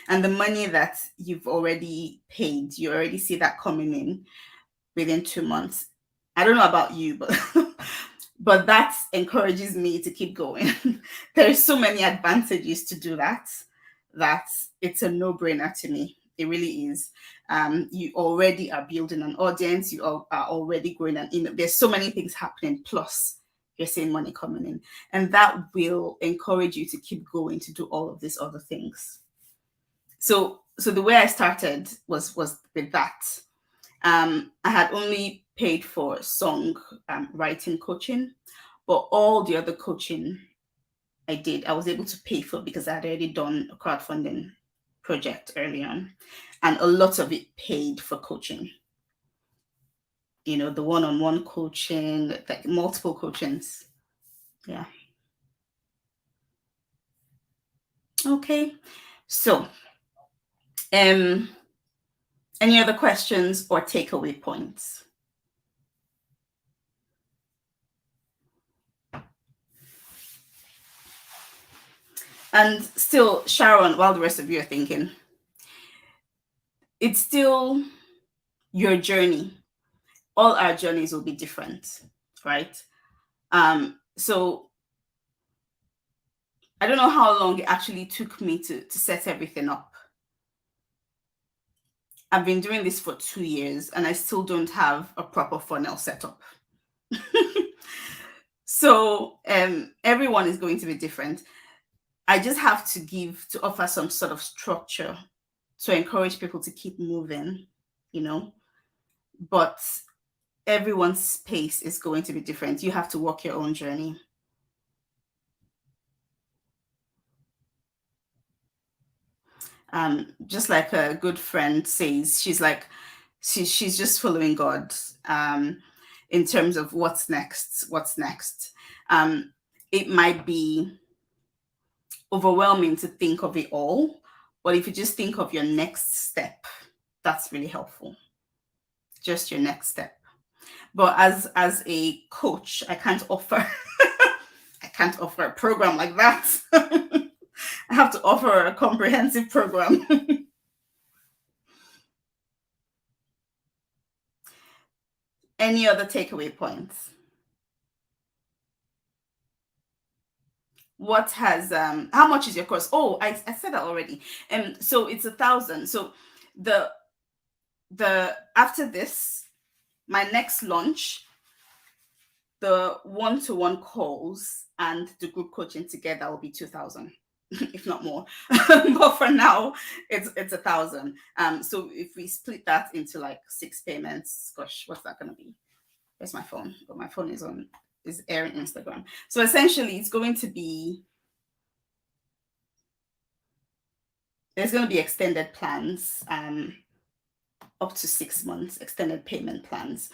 and the money that you've already paid, you already see that coming in within 2 months. I don't know about you, but but that encourages me to keep going. There's so many advantages to do that it's a no-brainer to me. It really is. You already are building an audience. You are already growing an email. There's so many things happening. Plus, you're seeing money coming in, and that will encourage you to keep going to do all of these other things. So the way I started was with that. I had only paid for song writing coaching, but all the other coaching I was able to pay for because I had already done a crowdfunding project early on, and a lot of it paid for coaching. The one-on-one coaching, like multiple coachings. Yeah. Okay. So, any other questions or takeaway points? And still, Sharon, while the rest of you are thinking, it's still your journey. All our journeys will be different, right? So I don't know how long it actually took me to set everything up. I've been doing this for 2 years and I still don't have a proper funnel set up. So everyone is going to be different. I just have to offer some sort of structure to encourage people to keep moving, but everyone's pace is going to be different. You have to walk your own journey. Just like a good friend says, she's like, she's just following God in terms of what's next. It might be overwhelming to think of it all, but if you just think of your next step, that's really helpful. Just your next step. But as a coach, I can't offer a program like that. I have to offer a comprehensive program. Any other takeaway points? what has how much is your course? Oh, I said that already. So it's 1,000. So the after this, my next launch, the one-to-one calls and the group coaching together will be 2,000, if not more. But for now, it's 1,000. So if we split that into like 6 payments, gosh, what's that gonna be? Where's my phone? Oh, my phone is airing Instagram. So essentially, it's going to be, there's going to be extended plans, up to 6 months, extended payment plans.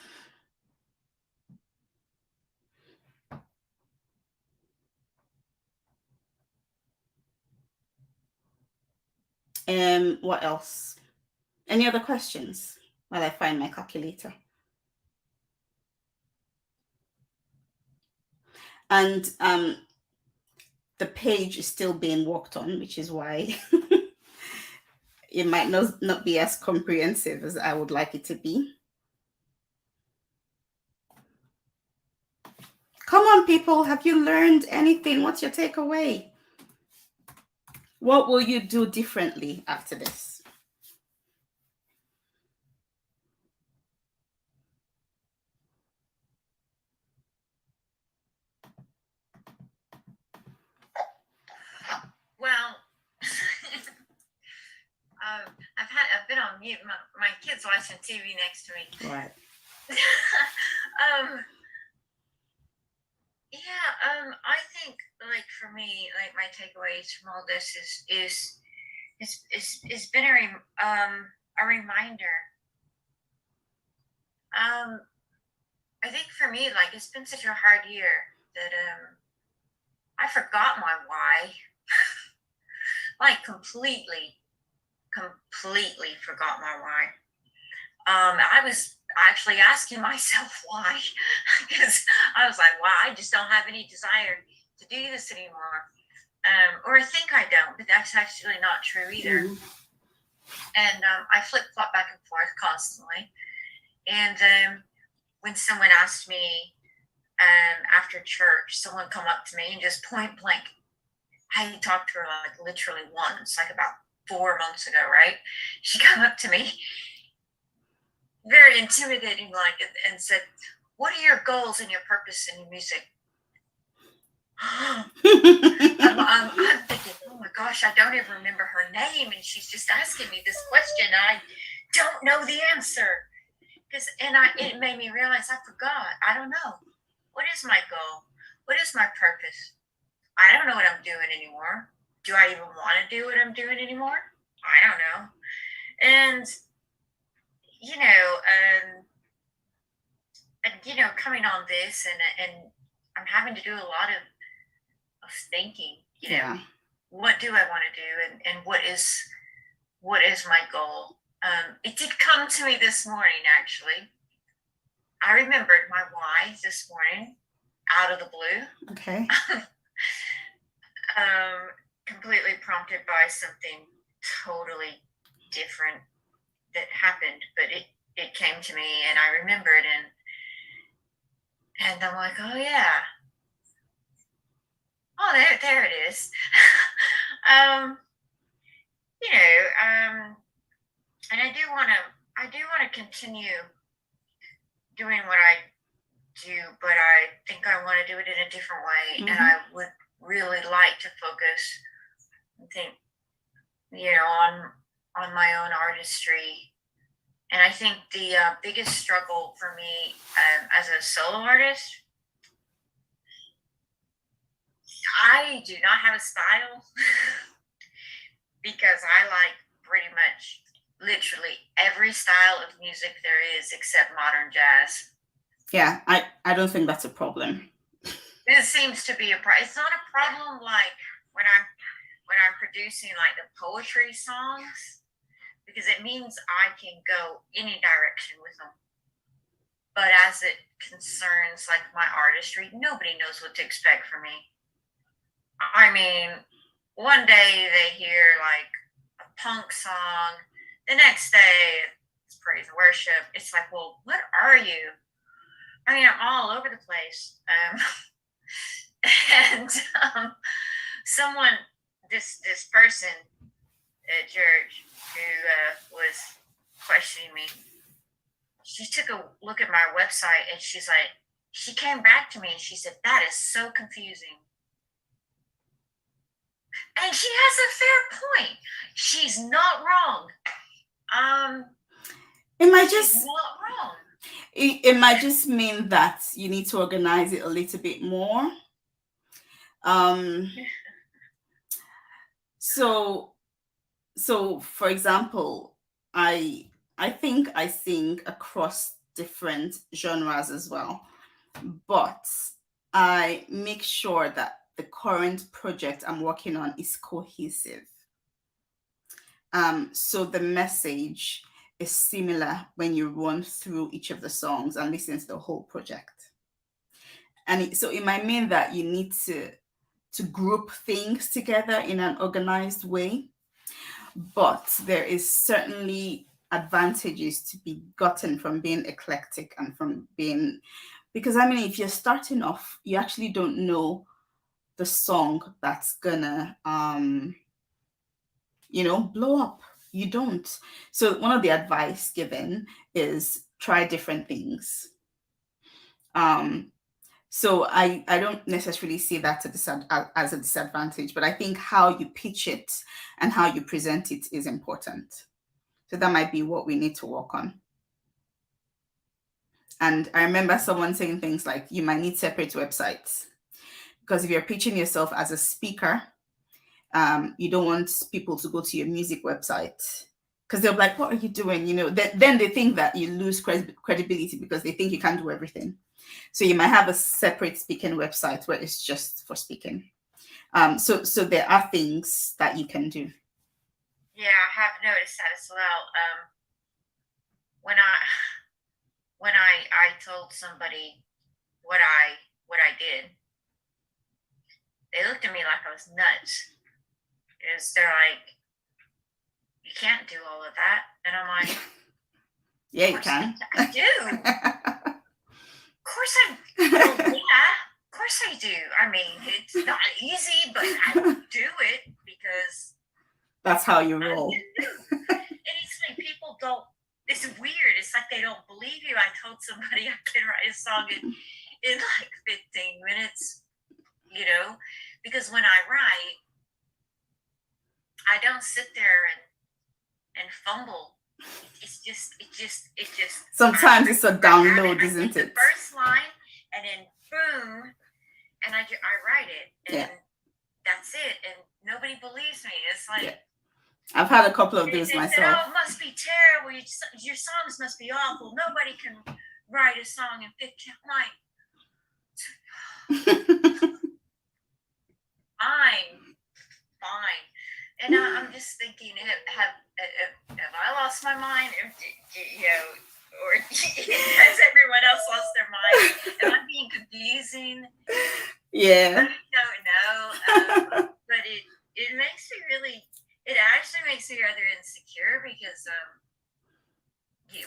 What else? Any other questions while I find my calculator? And the page is still being worked on, which is why it might not be as comprehensive as I would like it to be. Come on, people, have you learned anything? What's your takeaway? What will you do differently after this? Well, I've been on mute. My kid's watching TV next to me. Right. I think, like, for me, like, my takeaways from all this is been a reminder. I think for me, like, it's been such a hard year that I forgot my why. Like, completely forgot my why. I was actually asking myself why, because I was like, wow, I just don't have any desire to do this anymore. Or I think I don't, but that's actually not true either. Mm-hmm. And I flip-flop back and forth constantly. And when someone asked me after church, someone come up to me and just point blank, I talked to her like literally once, like about 4 months ago, right? She come up to me very intimidating like and said, what are your goals and your purpose in your music? I'm thinking, oh my gosh, I don't even remember her name, and she's just asking me this question. I don't know the answer. It made me realize I forgot. I don't know. What is my goal? What is my purpose? I don't know what I'm doing anymore. Do I even want to do what I'm doing anymore? I don't know. And coming on this, and I'm having to do a lot of thinking. Yeah. What do I want to do, and what is my goal? It did come to me this morning, actually. I remembered my why this morning, out of the blue. Okay. Completely prompted by something totally different that happened, but it came to me, and I remembered, and I'm like, oh yeah, oh there it is. And I do want to continue doing what I do, but I think I want to do it in a different way. Mm-hmm. And I would really like to focus and think, on my own artistry. And I think the biggest struggle for me as a solo artist, I do not have a style because I like pretty much literally every style of music there is except modern jazz. Yeah, I don't think that's a problem. It seems to be it's not a problem like when I'm producing like the poetry songs, because it means I can go any direction with them. But as it concerns like my artistry, nobody knows what to expect from me. I mean, one day they hear like a punk song, the next day it's praise and worship. It's like, well, what are you? I mean, I'm all over the place. And someone, this person at church who was questioning me, she took a look at my website and she's like, she came back to me and she said, "That is so confusing." And she has a fair point. She's not wrong. It might She's just not wrong. it might just mean that you need to organize it a little bit more. So for example, I think I sing across different genres as well, but I make sure that the current project I'm working on is cohesive. So the message is similar when you run through each of the songs and listen to the whole project. And so it might mean that you need to group things together in an organized way, but there is certainly advantages to be gotten from being eclectic and from being, because I mean, if you're starting off, you actually don't know the song that's gonna blow up. You don't. So one of the advice given is try different things. So I don't necessarily see that as a disadvantage, but I think how you pitch it and how you present it is important. So that might be what we need to work on. And I remember someone saying things like, you might need separate websites, because if you're pitching yourself as a speaker, you don't want people to go to your music website because they're like, what are you doing? Then they think that you lose credibility because they think you can't do everything. So you might have a separate speaking website where it's just for speaking. So there are things that you can do. Yeah, I have noticed that as well. When I told somebody what I did, they looked at me like I was nuts. Because they're like, "You can't do all of that," and I'm like, "Yeah, you can." I do. Of course I. Well, yeah, of course I do. I mean, it's not easy, but I do it because that's how you roll. And it's like people don't. It's weird. It's like they don't believe you. I told somebody I could write a song in like 15 minutes. Because when I write, I don't sit there and fumble. It just. Sometimes it's a download, isn't it? The first line, and then boom, and I write it, and that's it. And nobody believes me. It's like I've had a couple of those myself. Said, "Oh, it must be terrible. Your songs must be awful. Nobody can write a song in 15." Fine. And I'm just thinking, have I lost my mind, or has everyone else lost their mind? Am I being confusing? Yeah. I don't know, but it makes me really. It actually makes me rather insecure because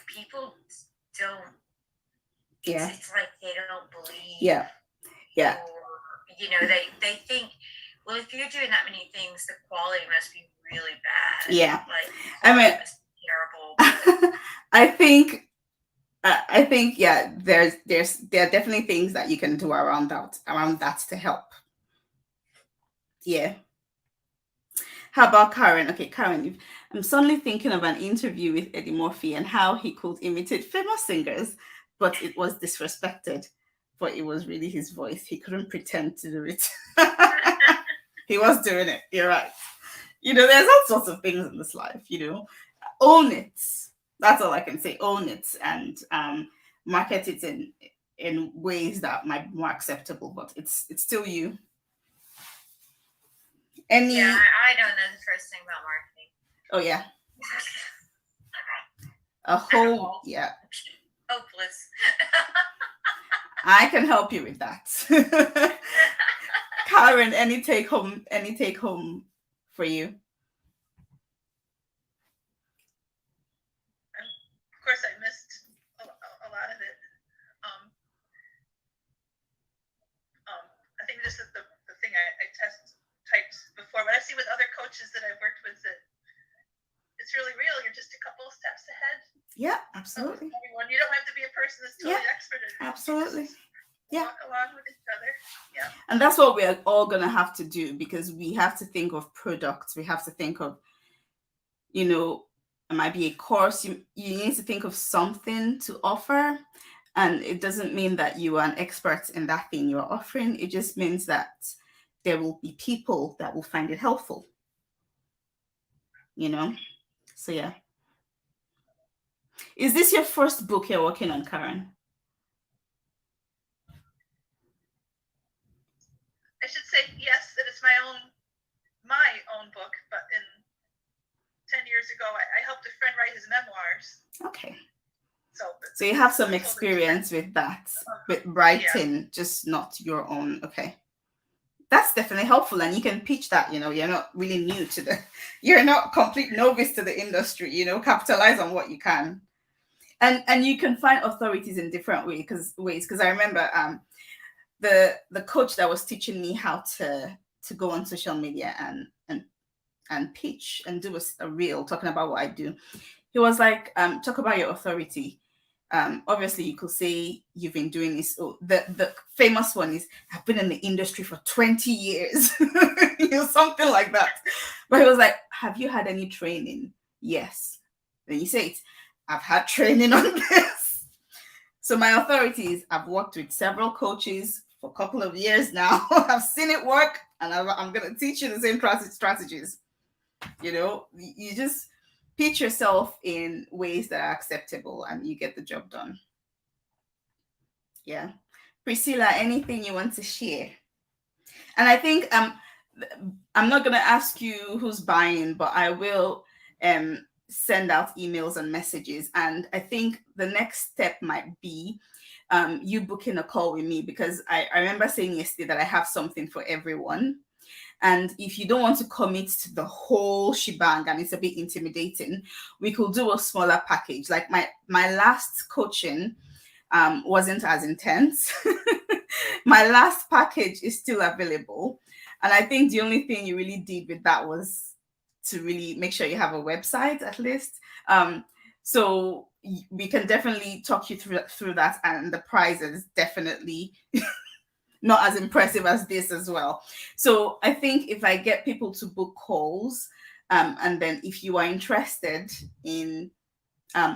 people don't. It's like they don't believe. Yeah. Or, they think. Well, if you're doing that many things, the quality must be really bad. Yeah. Like, I mean, must be terrible. I think, yeah, there are definitely things that you can do around that to help. Yeah. How about Karen? Okay, Karen, I'm suddenly thinking of an interview with Eddie Murphy and how he could imitate famous singers, but it was disrespected. But it was really his voice. He couldn't pretend to do it. He was doing it. You're right. There's all sorts of things in this life. Own it. That's all I can say. Own it and market it in ways that might be more acceptable. But it's still you. Yeah, I don't know the first thing about marketing. Oh yeah. Yeah. Hopeless. I can help you with that. Karen, any take home for you? Of course, I missed a lot of it. I think just the thing I typed was that it's really real. You're just a couple of steps ahead. Yeah, absolutely. Everyone, you don't have to be a person that's totally expert in it. Absolutely. Walk along with each other. Yeah. And that's what we're all going to have to do, because we have to think of products. We have to think of, you know, it might be a course. You need to think of something to offer. And it doesn't mean that you are an expert in that thing you're offering. It just means that there will be people that will find it helpful. You know? So yeah. Is this your first book you're working on, Karen? I should say yes, that it's my own book, but in 10 years ago, I helped a friend write his memoirs. Okay. So you have some experience with that, with writing, just not your own. Okay. That's definitely helpful. And you can pitch that, you're not really new to you're not complete novice to the industry, capitalize on what you can. And you can find authorities in different ways. Because I remember the coach that was teaching me how to go on social media and pitch and do a reel talking about what I do. He was like, talk about your authority. Obviously, you could say you've been doing this. Oh, the famous one is, I've been in the industry for 20 years, something like that. But he was like, have you had any training? Yes. Then you say it, I've had training on this. So my authority is, I've worked with several coaches for a couple of years now. I've seen it work, and I'm going to teach you the same strategies. You just pitch yourself in ways that are acceptable and you get the job done. Yeah. Priscilla, anything you want to share? And I think I'm not going to ask you who's buying, but I will send out emails and messages. And I think the next step might be you booking a call with me, because I remember saying yesterday that I have something for everyone. And if you don't want to commit to the whole shebang and it's a bit intimidating, we could do a smaller package. Like my last coaching wasn't as intense. My last package is still available. And I think the only thing you really did with that was to really make sure you have a website at least. So we can definitely talk you through that. And the price is definitely not as impressive as this as well. So I think if I get people to book calls, and then if you are interested in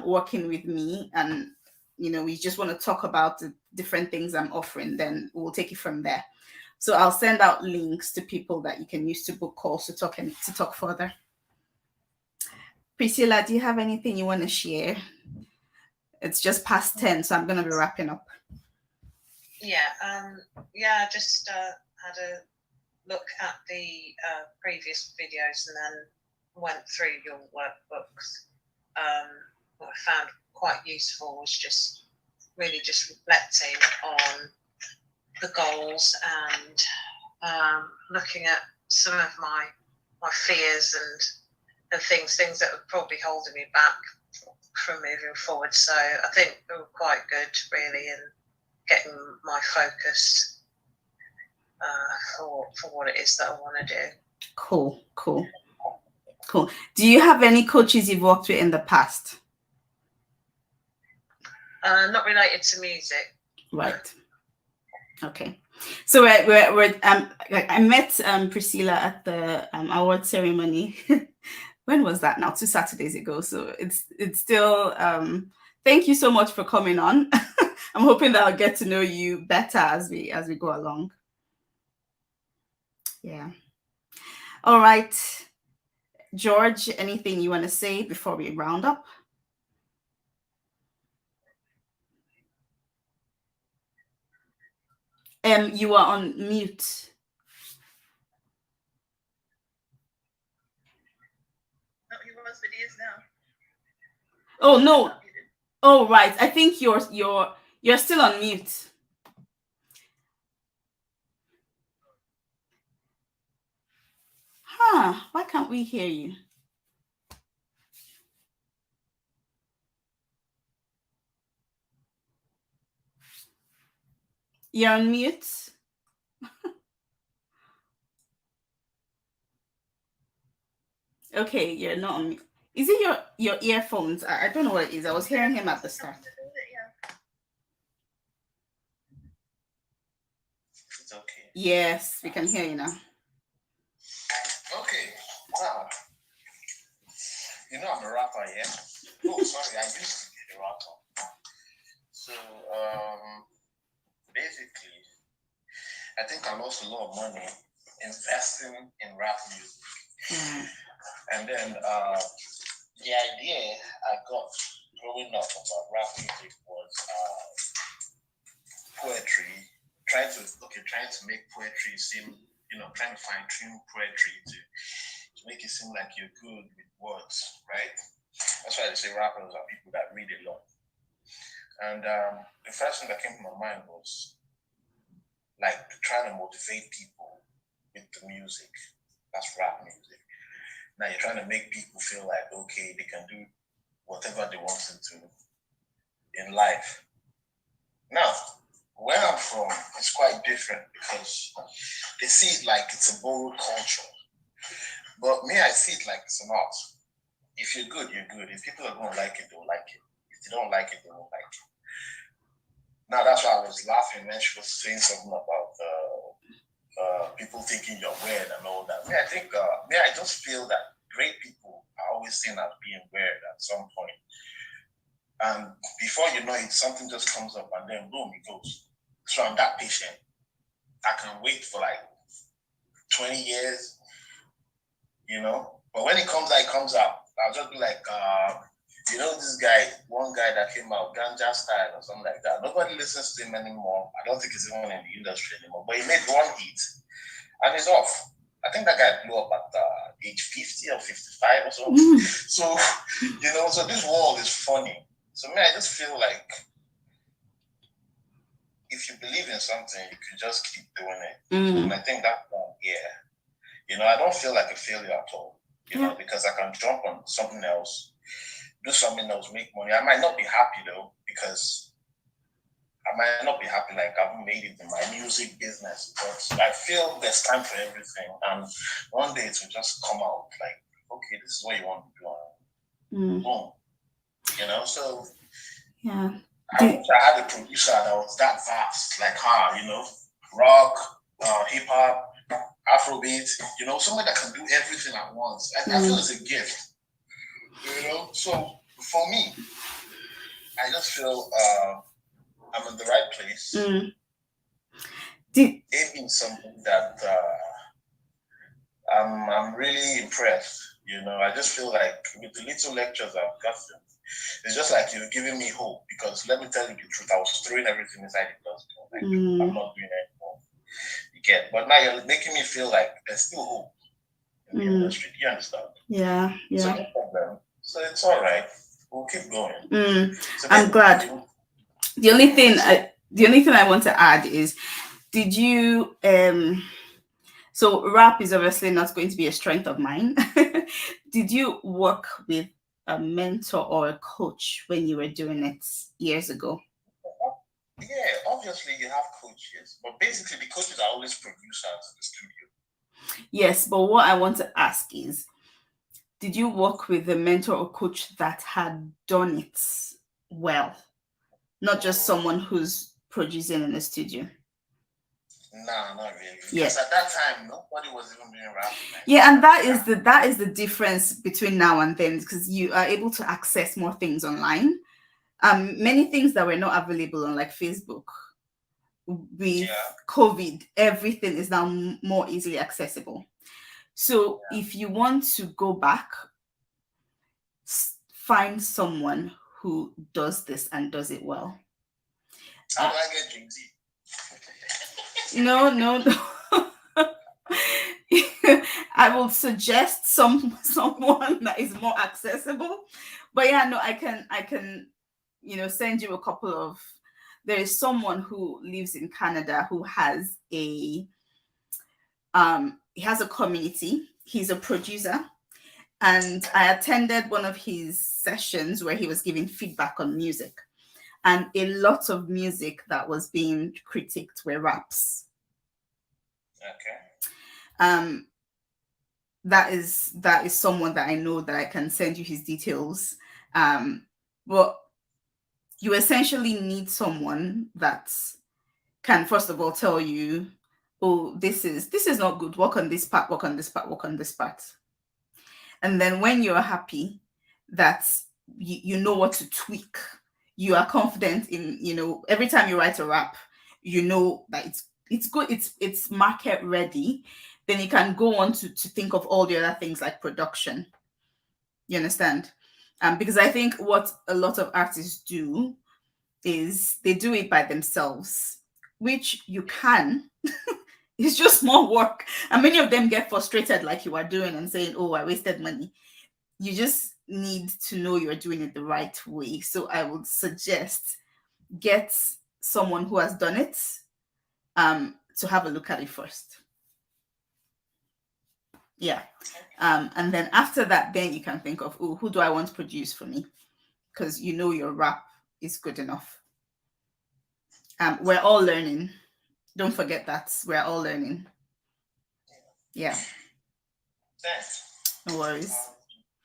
working with me, and we just want to talk about the different things I'm offering, then we'll take it from there. So I'll send out links to people that you can use to book calls to talk further. Priscilla, do you have anything you want to share? It's just past 10, so I'm going to be wrapping up. I just had a look at the previous videos and then went through your workbooks. What I found quite useful was just reflecting on the goals and looking at some of my fears and things that were probably holding me back from moving forward. So I think they were quite good, really, in getting my focus for what it is that I want to do. Cool. Do you have any coaches you've worked with in the past? Not related to music. Right. Okay. So we're I met Priscilla at the award ceremony. When was that now? 2 Saturdays ago. So it's still thank you so much for coming on. I'm hoping that I'll get to know you better as we go along. Yeah. All right. George, anything you want to say before we round up? You are on mute. No, he was, but he is now. Oh no. Oh right. I think you're still on mute. Why can't we hear you? You're on mute. Okay, you're not on. Is it your earphones? I don't know what it is. I was hearing him at the start. Yeah. It's okay. Yes, we can hear you now. Okay. Now, I'm a rapper, yeah? Oh, sorry, I used to be a rapper. So, basically, I think I lost a lot of money investing in rap music. Mm. And then the idea I got growing up about rap music was poetry, trying to make poetry seem, trying to fine tune poetry to make it seem like you're good with words, right? That's why they say rappers are people that read a lot. And the first thing that came to my mind was like trying to motivate people with the music. That's rap music. Now you're trying to make people feel like, okay, they can do whatever they want to do in life. Now, where I'm from, it's quite different because they see it like it's a borrowed culture. But me, I see it like it's an art. If you're good, you're good. If people are going to like it, they'll like it. If they don't like it, they won't like it. Now, that's why I was laughing when she was saying something about people thinking you're weird and all that. I just feel that great people are always seen as being weird at some point. And before you know it, something just comes up and then boom, it goes. So I'm that patient. I can wait for like 20 years, But when it comes out, it comes out. I'll just be like, this guy, one guy that came out, Ganja Style or something like that. Nobody listens to him anymore. I don't think he's even in the industry anymore. But he made one hit and he's off. I think that guy blew up at age 50 or 55 or something. So, so this world is funny. So, I just feel like if you believe in something, you can just keep doing it. And I think that, I don't feel like a failure at all, because I can jump on something else, do something else, make money. I might not be happy though, because I might not be happy like I haven't made it in my music business, but I feel there's time for everything. And one day it will just come out like, okay, this is what you want to do. Boom. So yeah. I wish I had a producer that was that vast, like her, rock, hip hop, Afrobeat, someone that can do everything at once. I feel it's a gift. So for me, I just feel I'm in the right place. It being something that I'm really impressed. I just feel like with the little lectures I've gotten, it's just like you're giving me hope, because let me tell you the truth, I was throwing everything inside the dustbin. Like, I'm not doing it anymore. You get, but now you're making me feel like there's still hope in the industry. Do you understand? Yeah. So no problem. So it's all right. We'll keep going. So I'm glad. The only thing I want to add is, did you so rap is obviously not going to be a strength of mine. Did you work with a mentor or a coach when you were doing it years ago? Yeah, obviously you have coaches, but basically the coaches are always producers in the studio. Yes, but what I want to ask is, did you work with a mentor or coach that had done it well? Not just someone who's producing in the studio. Nah, not really. Because at that time, nobody was even doing rap. Yeah, and that is the difference between now and then, because you are able to access more things online. Many things that were not available on like Facebook. With COVID, everything is now more easily accessible. So if you want to go back, find someone who does this and does it well. How do I get Jay-Z? No. I will suggest someone that is more accessible. But yeah, no, I can send you a couple of. There is someone who lives in Canada who has he has a community. He's a producer, and I attended one of his sessions where he was giving feedback on music, and a lot of music that was being critiqued were raps. Okay. that is someone that I know that I can send you his details. But you essentially need someone that can first of all tell you, oh, this is not good, work on this part, work on this part, work on this part. And then when you're happy that you know what to tweak, you are confident in, every time you write a rap, you know that it's good, it's market ready, then you can go on to think of all the other things like production. You understand? Because I think what a lot of artists do is they do it by themselves, which you can. It's just more work. And many of them get frustrated like you are doing and saying, oh, I wasted money. You just need to know you're doing it the right way. So I would suggest get someone who has done it to have a look at it first. Yeah. And then after that, then you can think of, oh, who do I want to produce for me? Because you know your rap is good enough. We're all learning. Don't forget that. We're all learning. Yeah. Thanks. No worries.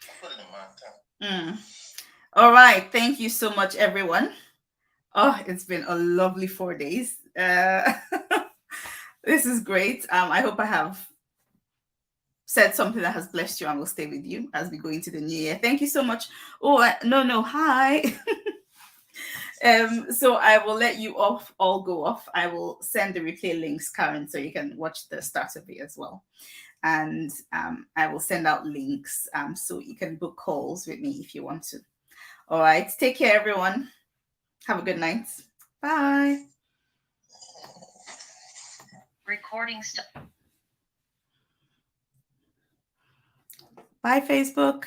I'll put it in my time. All right. Thank you so much, everyone. Oh, it's been a lovely 4 days. This is great. I hope I have said something that has blessed you and will stay with you as we go into the new year. Thank you so much. Oh, no, hi. So I will let you all go off. I will send the replay links, Karen, so you can watch the start of it as well. And I will send out links so you can book calls with me if you want to. All right. Take care, everyone. Have a good night. Bye. Recording stuff. Bye, Facebook.